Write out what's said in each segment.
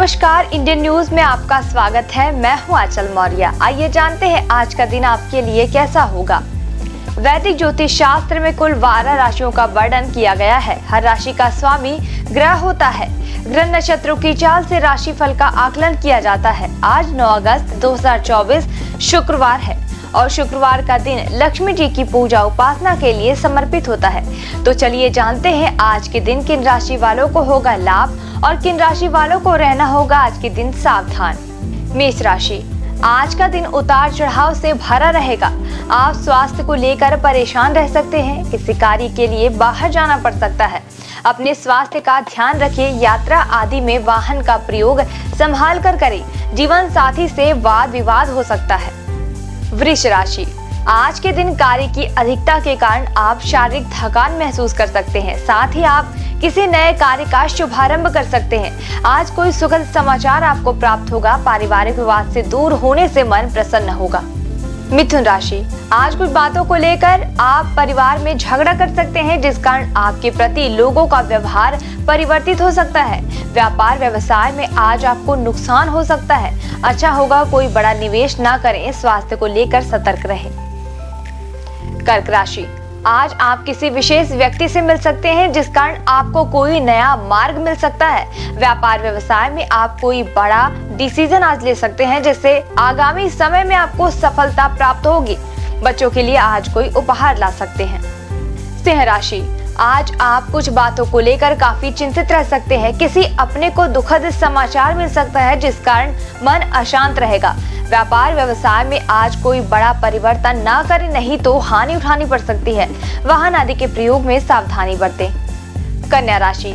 नमस्कार, Indian news में आपका स्वागत है। मैं हूं आंचल मौर्य। आइए जानते हैं आज का दिन आपके लिए कैसा होगा। वैदिक ज्योतिष शास्त्र में कुल 12 राशियों का वर्णन किया गया है। हर राशि का स्वामी ग्रह होता है। ग्रह नक्षत्रों की चाल से राशि फल का आकलन किया जाता है। आज 9 अगस्त 2024 शुक्रवार है और शुक्रवार का दिन लक्ष्मी जी की पूजा उपासना के लिए समर्पित होता है। तो चलिए जानते हैं आज के दिन किन राशि वालों को होगा लाभ और किन राशि वालों को रहना होगा आज के दिन सावधान। मेष राशि, आज का दिन उतार चढ़ाव से भरा रहेगा। आप स्वास्थ्य को लेकर परेशान रह सकते हैं। किसी कार्य के लिए बाहर जाना पड़ सकता है। अपने स्वास्थ्य का ध्यान रखिए। यात्रा आदि में वाहन का प्रयोग संभाल कर करें। जीवन साथी से वाद विवाद हो सकता है। वृष राशि, आज के दिन कार्य की अधिकता के कारण आप शारीरिक थकान महसूस कर सकते हैं। साथ ही आप किसी नए कार्य का शुभारंभ कर सकते हैं। आज कोई सुखद समाचार आपको प्राप्त होगा। पारिवारिक विवाद से दूर होने से मन प्रसन्न होगा। मिथुन राशि, आज कुछ बातों को लेकर आप परिवार में झगड़ा कर सकते हैं, जिस कारण आपके प्रति लोगों का व्यवहार परिवर्तित हो सकता है। व्यापार व्यवसाय में आज आपको नुकसान हो सकता है। अच्छा होगा कोई बड़ा निवेश ना करें। स्वास्थ्य को लेकर सतर्क रहें। कर्क राशि, आज आप किसी विशेष व्यक्ति से मिल सकते हैं, जिस कारण आपको कोई नया मार्ग मिल सकता है। व्यापार व्यवसाय में आप कोई बड़ा डिसीजन आज ले सकते हैं, जिससे आगामी समय में आपको सफलता प्राप्त होगी। बच्चों के लिए आज कोई उपहार ला सकते हैं। सिंह राशि, आज आप कुछ बातों को लेकर काफी चिंतित रह सकते हैं। किसी अपने को दुखद समाचार मिल सकता है, जिस कारण मन अशांत रहेगा। व्यापार व्यवसाय में आज कोई बड़ा परिवर्तन ना करें, नहीं तो हानि उठानी पड़ सकती है। वाहन आदि के प्रयोग में सावधानी बरतें। कन्या राशि,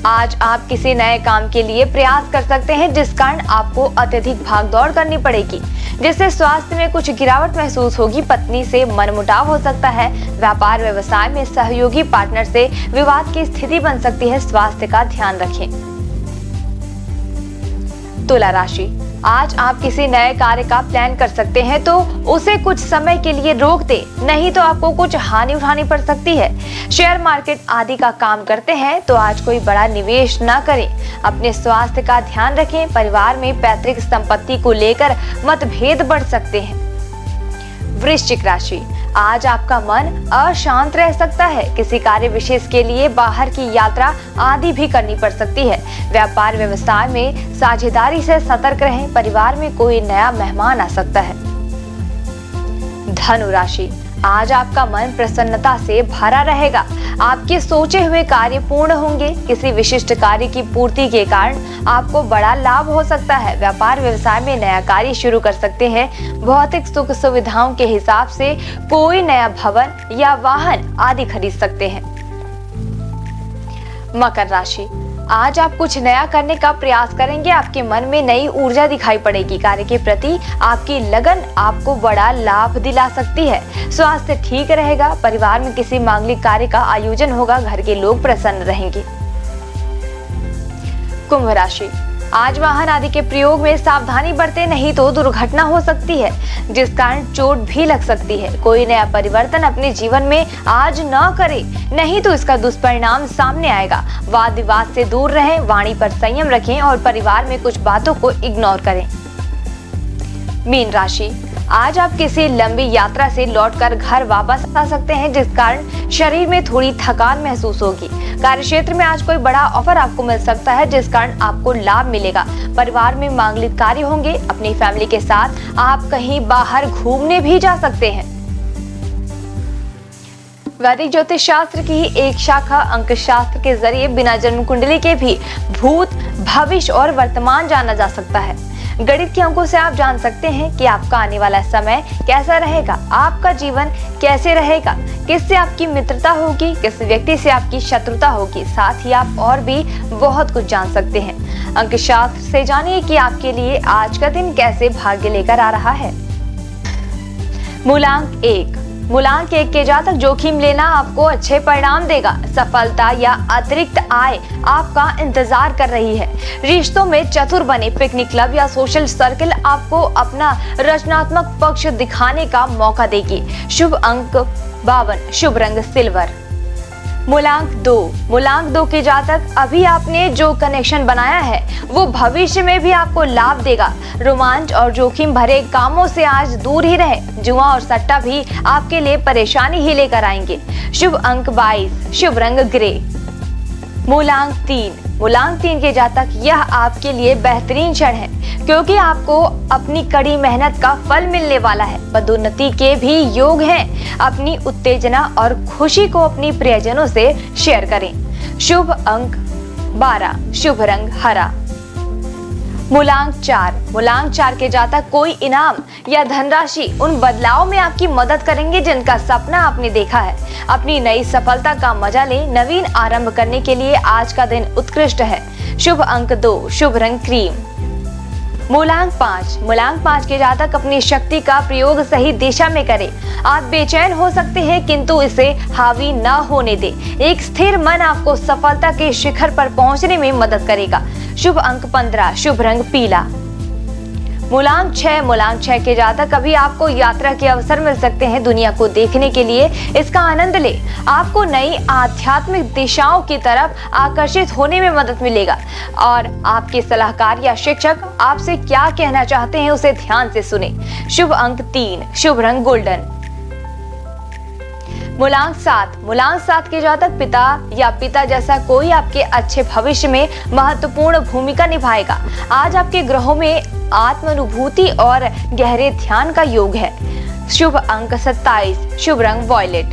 आज आप किसी नए काम के लिए प्रयास कर सकते हैं, जिस कारण आपको अत्यधिक भागदौड़ करनी पड़ेगी, जिससे स्वास्थ्य में कुछ गिरावट महसूस होगी। पत्नी से मनमुटाव हो सकता है। व्यापार व्यवसाय में सहयोगी पार्टनर से विवाद की स्थिति बन सकती है। स्वास्थ्य का ध्यान रखें। तुला राशि, आज आप किसी नए कार्य का प्लान कर सकते हैं, तो उसे कुछ समय के लिए रोक दे, नहीं तो आपको कुछ हानि उठानी पड़ सकती है। शेयर मार्केट आदि का काम करते हैं तो आज कोई बड़ा निवेश ना करें। अपने स्वास्थ्य का ध्यान रखें। परिवार में पैतृक संपत्ति को लेकर मतभेद बढ़ सकते हैं। वृश्चिक राशि, आज आपका मन अशांत रह सकता है। किसी कार्य विशेष के लिए बाहर की यात्रा आदि भी करनी पड़ सकती है। व्यापार व्यवसाय में साझेदारी से सतर्क रहें। परिवार में कोई नया मेहमान आ सकता है। धनु राशि, आज आपका मन प्रसन्नता से भरा रहेगा। आपके सोचे हुए कार्य पूर्ण होंगे। किसी विशिष्ट कार्य की पूर्ति के कारण आपको बड़ा लाभ हो सकता है। व्यापार व्यवसाय में नया कार्य शुरू कर सकते हैं। भौतिक सुख सुविधाओं के हिसाब से कोई नया भवन या वाहन आदि खरीद सकते हैं। मकर राशि, आज आप कुछ नया करने का प्रयास करेंगे। आपके मन में नई ऊर्जा दिखाई पड़ेगी। कार्य के प्रति आपकी लगन आपको बड़ा लाभ दिला सकती है। स्वास्थ्य ठीक रहेगा। परिवार में किसी मांगलिक कार्य का आयोजन होगा। घर के लोग प्रसन्न रहेंगे। कुंभ राशि, आज वाहन आदि के प्रयोग में सावधानी बरतें, नहीं तो दुर्घटना हो सकती है, जिस कारण चोट भी लग सकती है। कोई नया परिवर्तन अपने जीवन में आज न करें, नहीं तो इसका दुष्परिणाम सामने आएगा। वाद विवाद से दूर रहें। वाणी पर संयम रखें और परिवार में कुछ बातों को इग्नोर करें। मीन राशि, आज आप किसी लंबी यात्रा से लौटकर घर वापस आ सकते हैं, जिस कारण शरीर में थोड़ी थकान महसूस होगी। कार्यक्षेत्र में आज कोई बड़ा ऑफर आपको मिल सकता है, जिस कारण आपको लाभ मिलेगा। परिवार में मांगलिक कार्य होंगे। अपनी फैमिली के साथ आप कहीं बाहर घूमने भी जा सकते हैं। वैदिक ज्योतिष शास्त्र की एक शाखा अंक शास्त्र के जरिए बिना जन्म कुंडली के भी भूत, भविष्य और वर्तमान जाना जा सकता है। गणित के अंकों से आप जान सकते हैं कि आपका आने वाला समय कैसा रहेगा, आपका जीवन कैसे रहेगा, किससे आपकी मित्रता होगी, किस व्यक्ति से आपकी शत्रुता होगी। साथ ही आप और भी बहुत कुछ जान सकते हैं। अंक शास्त्र से जानिए कि आपके लिए आज का दिन कैसे भाग्य लेकर आ रहा है। मूलांक 1, मूलांक 1 के जातक जोखिम लेना आपको अच्छे परिणाम देगा। सफलता या अतिरिक्त आय आपका इंतजार कर रही है। रिश्तों में चतुर बने। पिकनिक क्लब या सोशल सर्कल आपको अपना रचनात्मक पक्ष दिखाने का मौका देगी। शुभ अंक 52, शुभ रंग सिल्वर। मूलांक 2, मूलांक 2 के जातक अभी आपने जो कनेक्शन बनाया है वो भविष्य में भी आपको लाभ देगा। रोमांच और जोखिम भरे कामों से आज दूर ही रहें। जुआ और सट्टा भी आपके लिए परेशानी ही लेकर आएंगे। शुभ अंक 22, शुभ रंग ग्रे। मूलांक 3, मूलांक 3 के जातक यह आपके लिए बेहतरीन क्षण है क्योंकि आपको अपनी कड़ी मेहनत का फल मिलने वाला है। पदोन्नति के भी योग हैं। अपनी उत्तेजना और खुशी को अपनी प्रियजनों से शेयर करें। शुभ अंक 12, शुभ रंग हरा। मूलांक 4, मूलांक 4 के जातक कोई इनाम या धनराशि उन बदलाव में आपकी मदद करेंगे जिनका सपना आपने देखा है। अपनी नई सफलता का मजा लें। नवीन आरंभ करने के लिए आज का दिन उत्कृष्ट है। शुभ अंक 2, शुभ रंग क्रीम। मूलांक 5, मूलांक 5 के जातक अपनी शक्ति का प्रयोग सही दिशा में करें। आप बेचैन हो सकते हैं किंतु इसे हावी न होने दें। एक स्थिर मन आपको सफलता के शिखर पर पहुंचने में मदद करेगा। शुभ अंक 15, शुभ रंग पीला। मूलांक 6, मूलांक 6 के जातक अभी आपको यात्रा के अवसर मिल सकते हैं। दुनिया को देखने के लिए इसका आनंद ले। आपको नई आध्यात्मिक दिशाओं की तरफ आकर्षित होने में मदद मिलेगा और आपके सलाहकार या शिक्षक आपसे क्या कहना चाहते हैं उसे ध्यान से सुने। शुभ अंक 3, शुभ रंग गोल्डन। मूलांक 7, मूलांक 7 के जातक पिता या पिता जैसा कोई आपके अच्छे भविष्य में महत्वपूर्ण भूमिका निभाएगा। आज आपके ग्रहों में आत्मानुभूति और गहरे ध्यान का योग है। शुभ अंक 27, शुभ रंग वॉयलेट।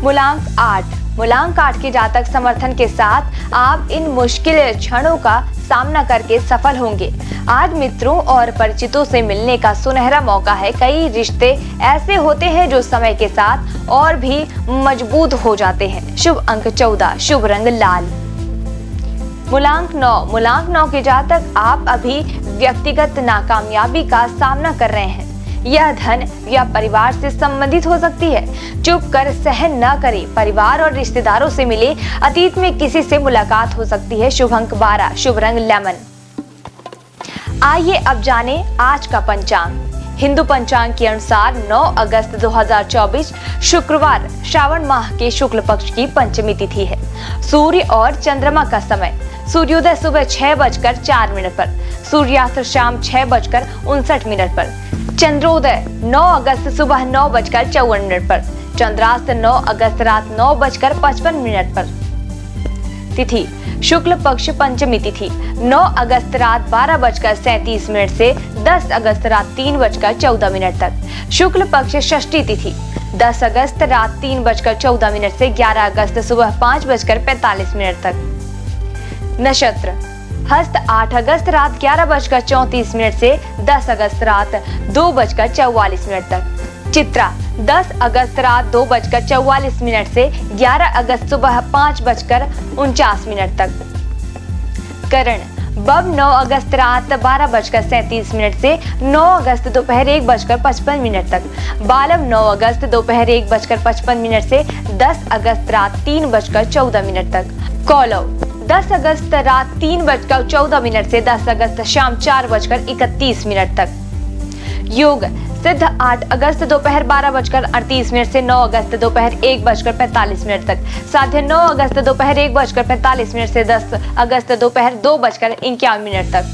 मूलांक 8, मूलांक 8 के जातक समर्थन के साथ आप इन मुश्किल क्षणों का सामना करके सफल होंगे। आज मित्रों और परिचितों से मिलने का सुनहरा मौका है। कई रिश्ते ऐसे होते हैं जो समय के साथ और भी मजबूत हो जाते हैं। शुभ अंक 14, शुभ रंग लाल। मूलांक 9, मूलांक 9 के जातक आप अभी व्यक्तिगत नाकामयाबी का सामना कर रहे हैं। यह धन या परिवार से संबंधित हो सकती है। चुप कर सहन न करें। परिवार और रिश्तेदारों से मिले। अतीत में किसी से मुलाकात हो सकती है। शुभ अंक 12, शुभ रंग लेमन। आइए अब जाने आज का पंचांग। हिंदू पंचांग के अनुसार 9 अगस्त 2024 शुक्रवार श्रावण माह के शुक्ल पक्ष की पंचमी तिथि है। सूर्य और चंद्रमा का समय सूर्योदय सुबह 6:04 पर, सूर्यास्त शाम 6:59 पर, चंद्रोदय 9 अगस्त सुबह 9:54 पर, चंद्रास्त 9 अगस्त रात 9:55 पर। तिथि शुक्ल पक्ष पंचमी तिथि 9 अगस्त रात 12:37 से 10 अगस्त रात 3:14 तक। शुक्ल पक्ष षष्ठी तिथि 10 अगस्त रात 3:14 से 11 अगस्त सुबह 5:45 तक। नक्षत्र हस्त 8 अगस्त रात 11:34 से 10 अगस्त रात 2:44 तक। चित्रा 10 अगस्त रात 2:44 से 11 अगस्त सुबह 5:49 तक। करण बब 9 अगस्त रात 12:37 से 9 अगस्त दोपहर 1:55 तक। बालव 9 अगस्त दोपहर 1:55 से 10 अगस्त रात 3:14 तक। कौलव 10 अगस्त रात 3:14 से 10 अगस्त शाम 4:31 तक। योग सिद्ध 8 अगस्त दोपहर 12:38 से 9 अगस्त दोपहर 1:45 तक। साध्य 9 अगस्त दोपहर 1:45 से 10 अगस्त दोपहर 2:51 तक।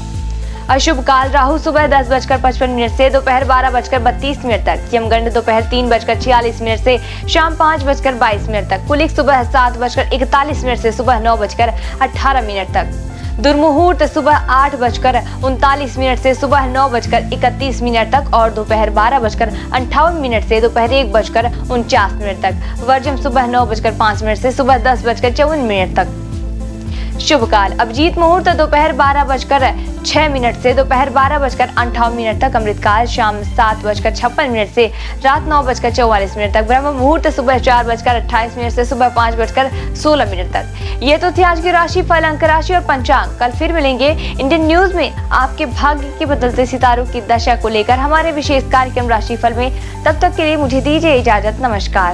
अशुभ काल राहु सुबह 10:55 से दोपहर 12:32 तक। यमगंड दोपहर 3:46 से शाम 5:22 तक। कुलिक सुबह 7:41 से सुबह 9:18 तक। दुर्मुहूर्त सुबह 8:39 से सुबह 9:31 तक और दोपहर 12:58 से दोपहर 1:49 तक। वर्जम सुबह 9:05 से सुबह 10:54 तक। शुभ काल अभिजीत मुहूर्त दोपहर 12:06 से दोपहर 12:58 तक। अमृतकाल शाम 7:56 से रात 9:44 तक। ब्रह्म मुहूर्त सुबह 4:28 से सुबह 5:16 तक। ये तो थी आज की राशि फल, अंक राशि और पंचांग। कल फिर मिलेंगे इंडियन न्यूज में आपके भाग्य के बदलते सितारों की दशा को लेकर हमारे विशेष कार्यक्रम राशिफल में। तब तक के लिए मुझे दीजिए इजाजत। नमस्कार।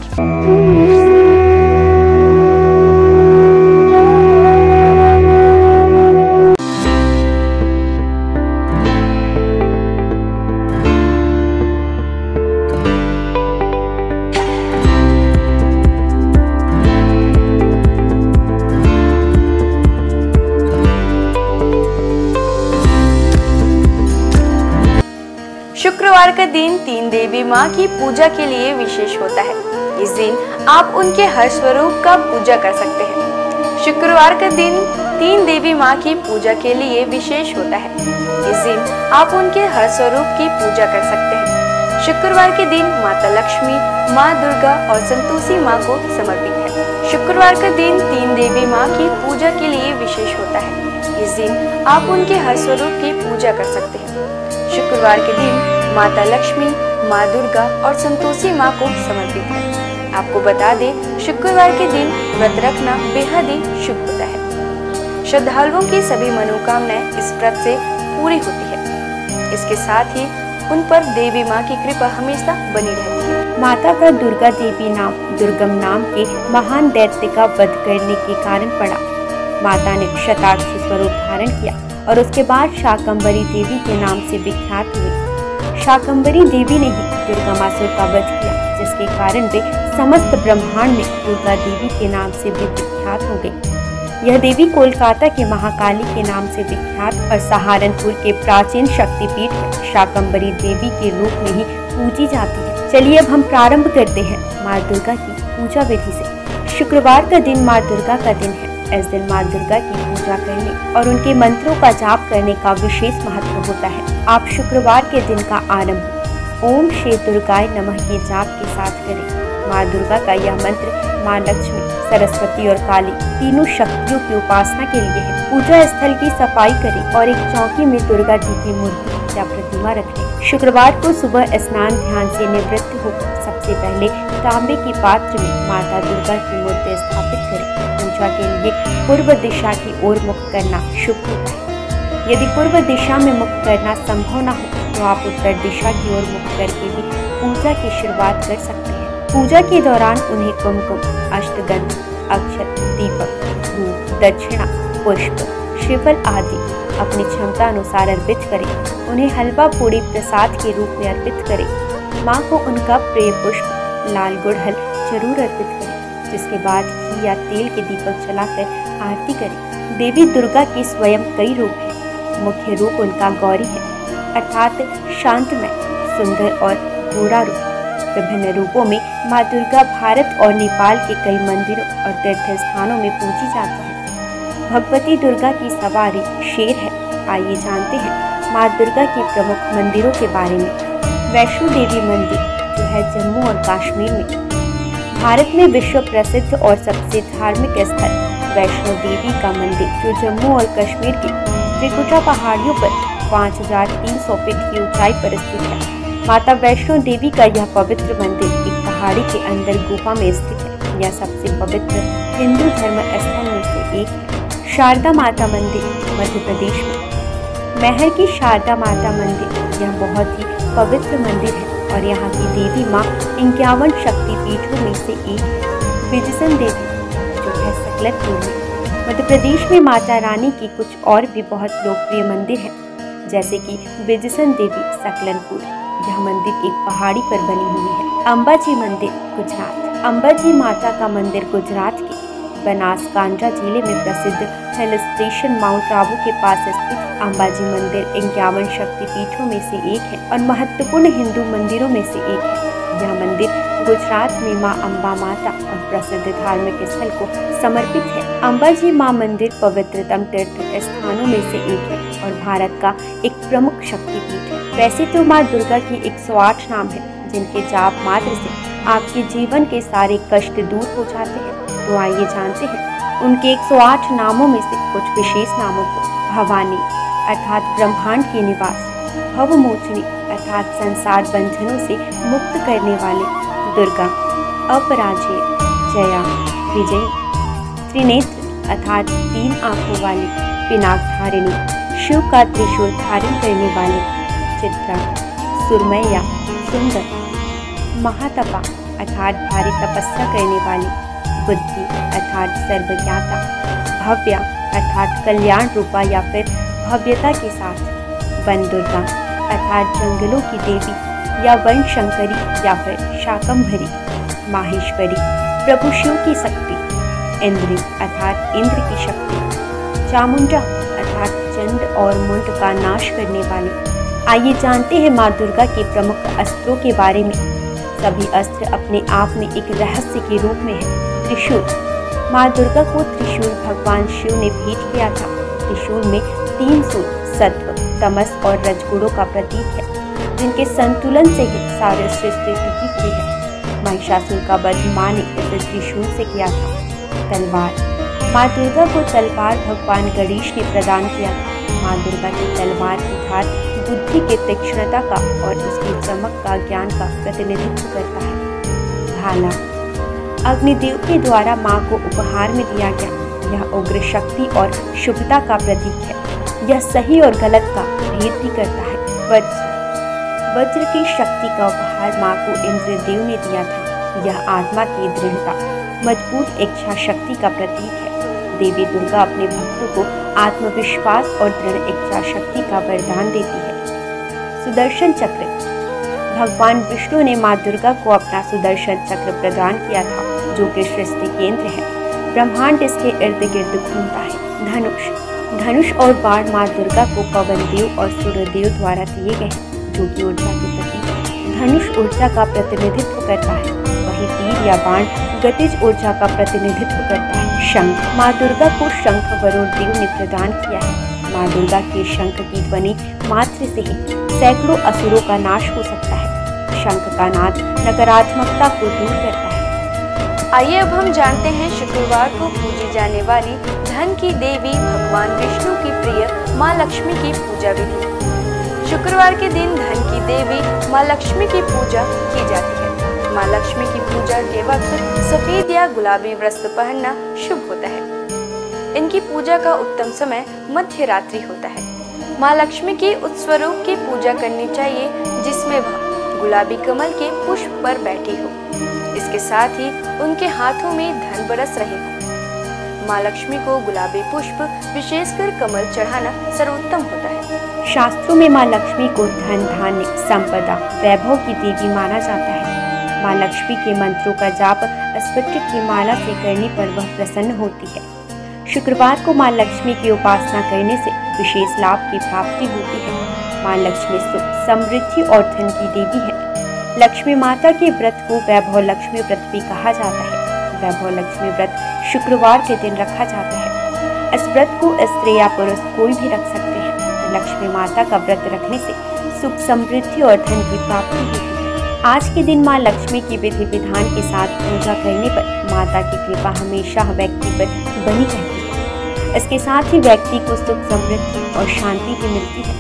शुक्रवार का दिन तीन देवी माँ की पूजा के लिए विशेष होता है। इस दिन आप उनके हर स्वरूप का पूजा कर सकते हैं। शुक्रवार का दिन तीन देवी माँ की पूजा के लिए विशेष होता है। इस दिन आप उनके हर स्वरूप की पूजा कर सकते हैं। शुक्रवार के दिन माता लक्ष्मी, माँ दुर्गा और संतोषी माँ को समर्पित है। शुक्रवार का दिन तीन देवी माँ की पूजा के लिए विशेष होता है। इस दिन आप उनके हर स्वरूप की पूजा कर सकते हैं। शुक्रवार के दिन माता लक्ष्मी, माँ दुर्गा और संतोषी माँ को समर्पित है। आपको बता दें, शुक्रवार के दिन व्रत रखना बेहद ही शुभ होता है। श्रद्धालुओं की सभी मनोकामनाएं इस व्रत से पूरी होती है। इसके साथ ही उन पर देवी माँ की कृपा हमेशा बनी रहती है। माता का दुर्गा देवी नाम दुर्गम नाम के महान दैत्य का वध करने के कारण पड़ा। माता ने शताक्षी स्वरूप धारण किया और उसके बाद शाकंभरी देवी के नाम से विख्यात हुई। शाकंभरी देवी ने ही दुर्गामासुर का वध किया, जिसके कारण वे समस्त ब्रह्मांड में दुर्गा देवी के नाम से भी विख्यात हो गई। यह देवी कोलकाता के महाकाली के नाम से विख्यात और सहारनपुर के प्राचीन शक्तिपीठ में शाकंभरी देवी के रूप में ही पूजी जाती है। चलिए अब हम प्रारंभ करते हैं माँ दुर्गा की पूजा विधि से। शुक्रवार का दिन माँ दुर्गा का दिन है। इस दिन माँ दुर्गा की पूजा करने और उनके मंत्रों का जाप करने का विशेष महत्व होता है। आप शुक्रवार के दिन का आरंभ ओम श्री दुर्गाय नमः के जाप के साथ करें। माँ दुर्गा का यह मंत्र माँ लक्ष्मी, सरस्वती और काली तीनों शक्तियों की उपासना के लिए है। पूजा स्थल की सफाई करें और एक चौकी में दुर्गा जी की मूर्ति या प्रतिमा रखें। शुक्रवार को सुबह स्नान ध्यान से निवृत्त होकर सबसे पहले तांबे के पात्र में माता दुर्गा की मूर्ति स्थापित करें। पूजा के लिए पूर्व दिशा की ओर मुख करना शुभ होता है। यदि पूर्व दिशा में मुख करना संभव न हो तो आप उत्तर दिशा की ओर मुख करके भी पूजा की शुरुआत कर सकते हैं। पूजा के दौरान उन्हें कुमकुम, अष्टगंध, अक्षत, दीपक, धूप, दक्षिणा, पुष्प, श्रीफल आदि अपनी क्षमता अनुसार अर्पित करें। उन्हें हलवा पूड़ी प्रसाद के रूप में अर्पित करें। माँ को उनका प्रिय पुष्प लाल गुड़हल जरूर अर्पित करें। जिसके बाद घी या तेल के दीपक जलाकर आरती करें। देवी दुर्गा के स्वयं कई रूप हैं। मुख्य रूप उनका गौरी है, अर्थात शांतमय, सुंदर और घोड़ा रूप। विभिन्न रूपों में माँ दुर्गा भारत और नेपाल के कई मंदिरों और तीर्थ स्थानों में पूजी जाती है। भगवती दुर्गा की सवारी शेर है। आइए जानते हैं माँ दुर्गा के प्रमुख मंदिरों के बारे में। वैष्णो देवी मंदिर जो है जम्मू और कश्मीर में। भारत में विश्व प्रसिद्ध और सबसे धार्मिक स्थल वैष्णो देवी का मंदिर जो जम्मू और कश्मीर के त्रिकुटा पहाड़ियों पर 5300 फीट की ऊंचाई पर स्थित है। माता वैष्णो देवी का यह पवित्र मंदिर एक पहाड़ी के अंदर गुफा में स्थित है। यह सबसे पवित्र हिंदू धर्म स्थल में से एक है। शारदा माता मंदिर मध्य प्रदेश में। महर की शारदा माता मंदिर यह बहुत ही पवित्र मंदिर है और यहाँ की देवी माँ 51 शक्तिपीठों में से एक है। बिजसन देवी जो है सकलनपुर में। मध्य प्रदेश में माता रानी की कुछ और भी बहुत लोकप्रिय मंदिर हैं, जैसे कि बिजसन देवी सकलनपुर। यह मंदिर एक पहाड़ी पर बनी हुई है। अंबाजी मंदिर गुजरात। अंबाजी माता का मंदिर गुजरात के बनासकांठा जिले में प्रसिद्ध हिल स्टेशन माउंट आबू के पास स्थित अंबाजी मंदिर 51 शक्तिपीठों में से एक है और महत्वपूर्ण हिंदू मंदिरों में से एक है। यह मंदिर गुजरात में मां अंबा माता और प्रसिद्ध धार्मिक स्थल को समर्पित है। अंबाजी मां मंदिर पवित्रतम तीर्थ स्थानों में से एक है और भारत का एक प्रमुख शक्तिपीठ है। वैसे तो मां दुर्गा की 108 नाम है, जिनके जाप मात्र से आपके जीवन के सारे कष्ट दूर हो जाते हैं। तो आइए जानते हैं उनके 108 नामों में से कुछ विशेष नामों को। भवानी अर्थात ब्रह्मांड की निवास, भवमोचनी अर्थात संसार बंधनों से मुक्त करने वाले, दुर्गा, अपराजेय, जया, विजयी, त्रिनेत्र अर्थात 3 आंखों वाली, पिनाकधारिणी, शिव का त्रिशूल धारण करने वाले, चित्रा, सुरमैया, सुंदर, महातपा अर्थात भारी तपस्या करने वाली, बुद्धि अर्थात सर्वज्ञाता, भव्या अर्थात कल्याण रूपा या फिर भव्यता के साथ, वन दुर्गा अर्थात जंगलों की देवी या वन शंकरी या फिर शाकंभरी, माहेश्वरी प्रभु शिव की शक्ति, इंद्री अर्थात इंद्र की शक्ति, चामुंडा अर्थात चंड और मुंड का नाश करने वाली, आइए जानते हैं माँ दुर्गा के प्रमुख अस्त्रों के बारे में। सभी अस्त्र अपने आप में एक रहस्य के रूप में है। त्रिशूल। माँ दुर्गा को त्रिशूल भगवान शिव ने भेंट किया था। त्रिशूल में 3 सूल सत्व, तमस और रजगुणों का प्रतीक है, जिनके संतुलन से ही सारी सृष्टि टिकी हुई है। महिषासुर का वध माँ ने इसे त्रिशूल से किया था। तलवार। माँ दुर्गा को तलवार भगवान गणेश ने प्रदान किया था। माँ दुर्गा की तलवार की धार बुद्धि की तीक्ष्णता का और उसकी चमक का, ज्ञान का प्रतिनिधित्व करता है। भाला। अग्निदेव के द्वारा माँ को उपहार में दिया गया। यह उग्र शक्ति और शुभता का प्रतीक है। यह सही और गलत का भेद भी करता है। वज्र। वज्र की शक्ति का उपहार माँ को इंद्रदेव ने दिया था। यह आत्मा की दृढ़ता, मजबूत इच्छा शक्ति का प्रतीक है। देवी दुर्गा अपने भक्तों को आत्मविश्वास और दृढ़ इच्छा शक्ति का वरदान देती है। सुदर्शन चक्र। भगवान विष्णु ने माँ दुर्गा को अपना सुदर्शन चक्र प्रदान किया था, जो कि सृष्टि केंद्र है। ब्रह्मांड इसके इर्द गिर्द घूमता है। धनुष। धनुष और बाण माँ दुर्गा को पवन देव और सूर्यदेव द्वारा दिए गए हैं, जो कि ऊर्जा के प्रतीक है। धनुष ऊर्जा का प्रतिनिधित्व करता है, वहीं तीर या बाण गतिज ऊर्जा का प्रतिनिधित्व करता है। शंख। माँ दुर्गा को शंख वरुण देव ने प्रदान किया है। माँ दुर्गा के शंख की ध्वनि मात्र से ही सैकड़ों असुरों का नाश हो सकता है। शंख का नाद नकारात्मकता को दूर करता है। आइए अब हम जानते हैं शुक्रवार को पूजी जाने वाली धन की देवी भगवान विष्णु की प्रिय माँ लक्ष्मी की पूजा विधि। शुक्रवार के दिन धन की देवी माँ लक्ष्मी की पूजा की जाती है। माँ लक्ष्मी की पूजा के वक्त सफेद या गुलाबी वस्त्र पहनना शुभ होता है। इनकी पूजा का उत्तम समय मध्य रात्रि होता है। माँ लक्ष्मी के उस स्वरूप की पूजा करनी चाहिए जिसमें वह गुलाबी कमल के पुष्प पर बैठी हो। इसके साथ ही उनके हाथों में धन बरस रहे हो। माँ लक्ष्मी को गुलाबी पुष्प, विशेषकर कमल, चढ़ाना सर्वोत्तम होता है। शास्त्रों में माँ लक्ष्मी को धन, धान्य, संपदा, वैभव की देवी माना जाता है। माँ लक्ष्मी के मंत्रों का जाप स्फटिक की माला से करने पर वह प्रसन्न होती है। शुक्रवार को माँ लक्ष्मी की उपासना करने से विशेष लाभ की प्राप्ति होती है। माँ लक्ष्मी सुख, समृद्धि और धन की देवी है। लक्ष्मी माता के व्रत को वैभव लक्ष्मी व्रत भी कहा जाता है। वैभव लक्ष्मी व्रत शुक्रवार के दिन रखा जाता है। इस व्रत को स्त्री या पुरुष कोई भी रख सकते हैं। लक्ष्मी माता का व्रत रखने से सुख, समृद्धि और धन की प्राप्ति होती है। आज के दिन माँ लक्ष्मी की विधि विधान के साथ पूजा करने पर माता की कृपा हमेशा व्यक्ति पर बनी रहती है। इसके साथ ही व्यक्ति को सुख, समृद्धि और शांति भी मिलती है।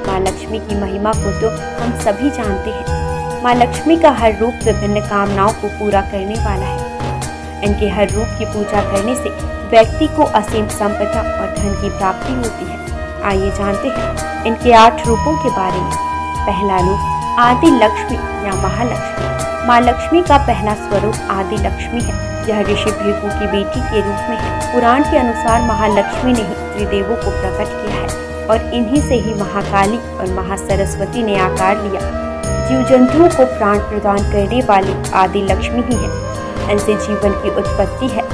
माँ लक्ष्मी की महिमा को तो हम सभी जानते हैं। माँ लक्ष्मी का हर रूप विभिन्न कामनाओं को पूरा करने वाला है। इनके हर रूप की पूजा करने से व्यक्ति को असीम संपदा और धन की प्राप्ति होती है। आइए जानते हैं इनके 8 रूपों के बारे में। पहला रूप आदि लक्ष्मी या महालक्ष्मी। माँ लक्ष्मी का पहला स्वरूप आदि लक्ष्मी है। यह ऋषि भृगु की बेटी के रूप में है। पुराण के अनुसार महालक्ष्मी ने ही त्रिदेवों को प्रकट किया है और इन्हीं से ही महाकाली और महासरस्वती ने आकार लिया। जीव जंतुओं को प्राण प्रदान करने वाली आदि लक्ष्मी ही है। इनसे जीवन की उत्पत्ति है।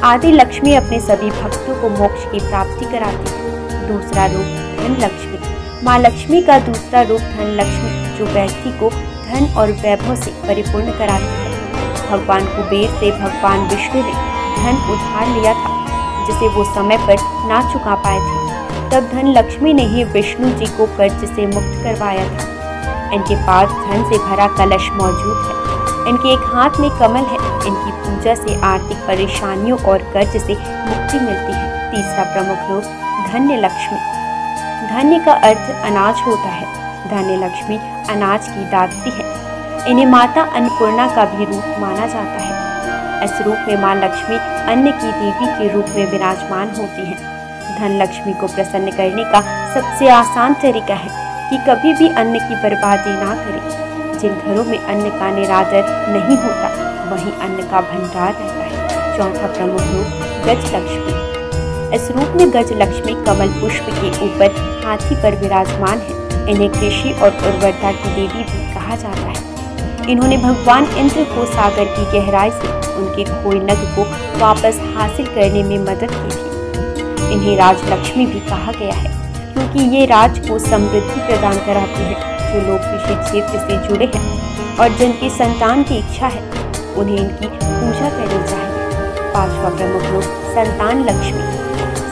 आदि लक्ष्मी अपने सभी भक्तों को मोक्ष की प्राप्ति कराती है। दूसरा रूप धन लक्ष्मी। माँ लक्ष्मी का दूसरा रूप धन लक्ष्मी, जो व्यक्ति को धन और वैभव से परिपूर्ण कराती है। भगवान कुबेर से भगवान विष्णु ने धन उधार लिया था, जिसे वो समय पर ना चुका पाए थे। तब धन लक्ष्मी ने ही विष्णु जी को कर्ज से मुक्त करवाया था। इनके पास धन से भरा कलश मौजूद है। इनके एक हाथ में कमल है। इनकी पूजा से आर्थिक परेशानियों और कर्ज से मुक्ति मिलती है। तीसरा प्रमुख रूप धन्य लक्ष्मी। धन्य का अर्थ अनाज होता है। धन्य लक्ष्मी अनाज की दात्री है। इन्हें माता अन्नपूर्णा का भी रूप माना जाता है। इस रूप में माँ लक्ष्मी अन्न की देवी के रूप में विराजमान होती है। धन लक्ष्मी को प्रसन्न करने का सबसे आसान तरीका है कि कभी भी अन्न की बर्बादी ना करें। जिन घरों में अन्न का निरादर नहीं होता, वहीं अन्न का भंडार रहता है। चौथा प्रमुख रूप गज लक्ष्मी। इस रूप में गज लक्ष्मी कमल पुष्प के ऊपर हाथी पर विराजमान है। इन्हें कृषि और उर्वरता की देवी भी कहा जाता है। इन्होंने भगवान इंद्र को सागर की गहराई से उनके खोए नग को वापस हासिल करने में मदद की थी। इन्हें राजलक्ष्मी भी कहा गया है, क्योंकि ये राज को समृद्धि प्रदान कराती है। जो लोग कृषि क्षेत्र से जुड़े हैं और जिनकी संतान की इच्छा है उन्हें इनकी पूजा करनी चाहिए। 5वां प्रमुख रूप संतान लक्ष्मी।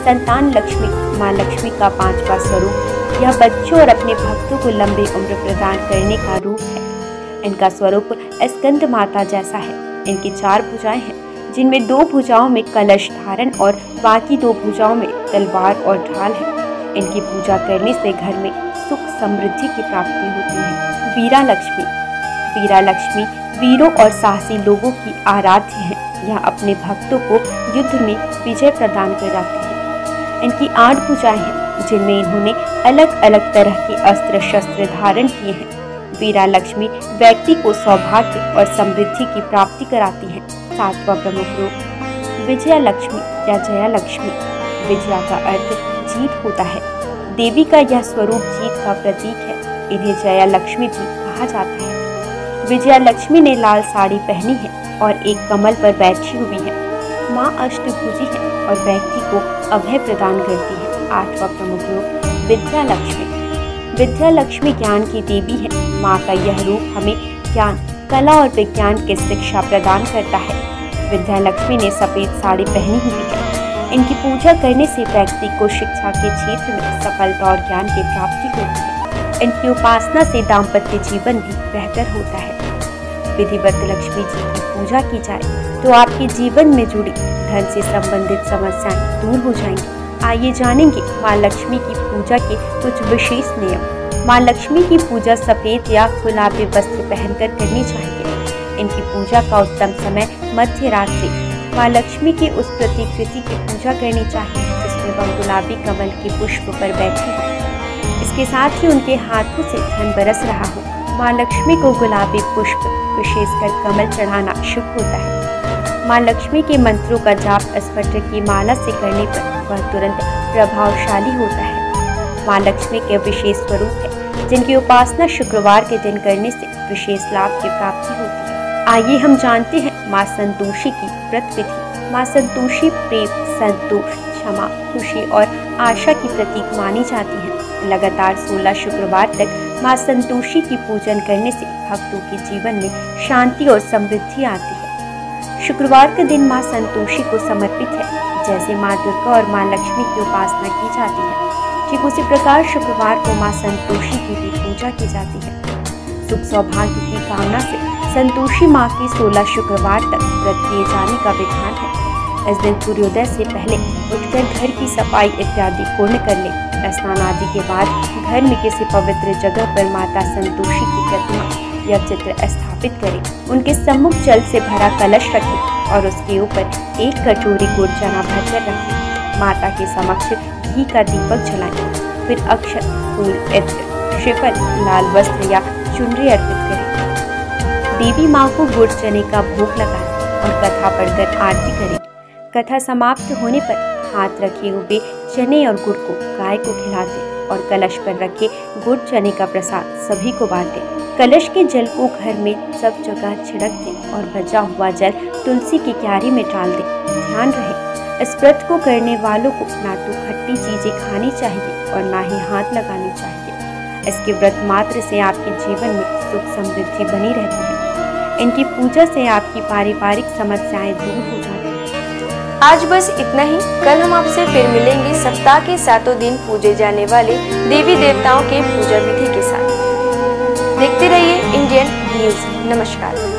संतान लक्ष्मी माँ लक्ष्मी का 5वां स्वरूप। यह बच्चों और अपने भक्तों को लंबी उम्र प्रदान करने का रूप है। इनका स्वरूप स्कंद माता जैसा है। इनकी 4 भुजाएं हैं, जिनमें 2 भुजाओं में कलश धारण और बाकी 2 भुजाओं में तलवार और ढाल है। इनकी पूजा करने से घर में सुख समृद्धि की प्राप्ति होती है। वीरा लक्ष्मी। वीरा लक्ष्मी वीरों और साहसी लोगों की आराध्य है। यह अपने भक्तों को युद्ध में विजय प्रदान कराती है। इनकी 8 भुजाएं हैं, जिनमें इन्होंने अलग अलग तरह के अस्त्र शस्त्र धारण किए हैं। वीरा लक्ष्मी व्यक्ति को सौभाग्य और समृद्धि की प्राप्ति कराती है। 7वां प्रमुख रूप विजया लक्ष्मी या जया लक्ष्मी। विजया का अर्थ जीत होता है। देवी का यह स्वरूप जीत का प्रतीक है। इन्हें जया लक्ष्मी भी कहा जाता है। विजया लक्ष्मी ने लाल साड़ी पहनी है और एक कमल पर बैठी हुई है। माँ अष्टभुजी है और व्यक्ति को अभय प्रदान करती है। 8वां प्रमुख रूप विद्या लक्ष्मी। विद्या लक्ष्मी ज्ञान की देवी है। माँ का यह रूप हमें ज्ञान, कला और विज्ञान की शिक्षा प्रदान करता है। विद्या लक्ष्मी ने सफेद साड़ी पहनी हुई है। इनकी पूजा करने से व्यक्ति को शिक्षा के क्षेत्र में सफलता और ज्ञान की प्राप्ति होती है। इनकी उपासना से दाम्पत्य जीवन भी बेहतर होता है। विधिवत लक्ष्मी जी की पूजा की जाए तो आपके जीवन में जुड़ी धन से संबंधित समस्याएं दूर हो जाएंगी। आइए जानेंगे माँ लक्ष्मी की पूजा के कुछ विशेष नियम। माँ लक्ष्मी की पूजा सफेद या गुलाबी वस्त्र पहनकर करनी चाहिए। इनकी पूजा का उत्तम समय मध्य रात्रि। माँ लक्ष्मी की उस प्रतिकृति की पूजा करनी चाहिए जिसमें वह गुलाबी कमल के पुष्प पर बैठी हो। इसके साथ ही उनके हाथों से धन बरस रहा हो। माँ लक्ष्मी को गुलाबी पुष्प, विशेषकर कमल चढ़ाना शुभ होता है। माँ लक्ष्मी के मंत्रों का जाप स्फटिक की माला से करने पर वह तुरंत प्रभावशाली होता है। माँ लक्ष्मी के विशेष स्वरूप है जिनकी उपासना शुक्रवार के दिन करने से विशेष लाभ की प्राप्ति होती है। आइए हम जानते हैं माँ संतोषी की व्रत विधि। माँ संतोषी प्रेम, संतोष, क्षमा, खुशी और आशा की प्रतीक मानी जाती है। लगातार 16 शुक्रवार तक माँ संतोषी की पूजन करने से भक्तों के जीवन में शांति और समृद्धि आती है। शुक्रवार का दिन माँ संतोषी को समर्पित है। जैसे माँ दुर्गा और माँ लक्ष्मी की उपासना की जाती है, ठीक उसी प्रकार शुक्रवार को माँ संतोषी की भी पूजा की जाती है। सुख सौभाग्य की कामना से संतोषी माँ की 16 शुक्रवार तक व्रत किए जाने का विधान है। इस दिन सूर्योदय से पहले उठकर घर की सफाई इत्यादि पूर्ण कर ले। स्नान आदि के बाद घर में किसी पवित्र जगह पर माता संतोषी की प्रतिमा या चित्र स्थापित करें। उनके सम्मुख जल से भरा कलश रखें और उसके ऊपर 1 कटोरी गुड़ चना भरकर रखें। माता के समक्ष घी का दीपक जलाएं। फिर अक्षत, फूल, इत्र, श्रीफल, लाल वस्त्र या चुनरी अर्पित करें। देवी माँ को गुड़ चने का भोग लगाएं और कथा पढ़कर आरती करें। कथा समाप्त होने पर हाथ रखे हुए चने और गुड़ को गाय को खिला दें और कलश पर रखे गुड़ चने का प्रसाद सभी को बांटें। कलश के जल को घर में सब जगह छिड़क दें और बचा हुआ जल तुलसी की क्यारी में डाल दें। ध्यान रहे, इस व्रत को करने वालों को ना तो खट्टी चीजें खानी चाहिए और ना ही हाथ लगाने चाहिए। इसके व्रत मात्र से आपके जीवन में सुख समृद्धि बनी रहती है। इनकी पूजा से आपकी पारिवारिक समस्याएं दूर हो जाती हैं। आज बस इतना ही। कल हम आपसे फिर मिलेंगे सप्ताह के 7 दिन पूजे जाने वाले देवी देवताओं के पूजा विधि के साथ। देखते रहिए इंडियन न्यूज। नमस्कार।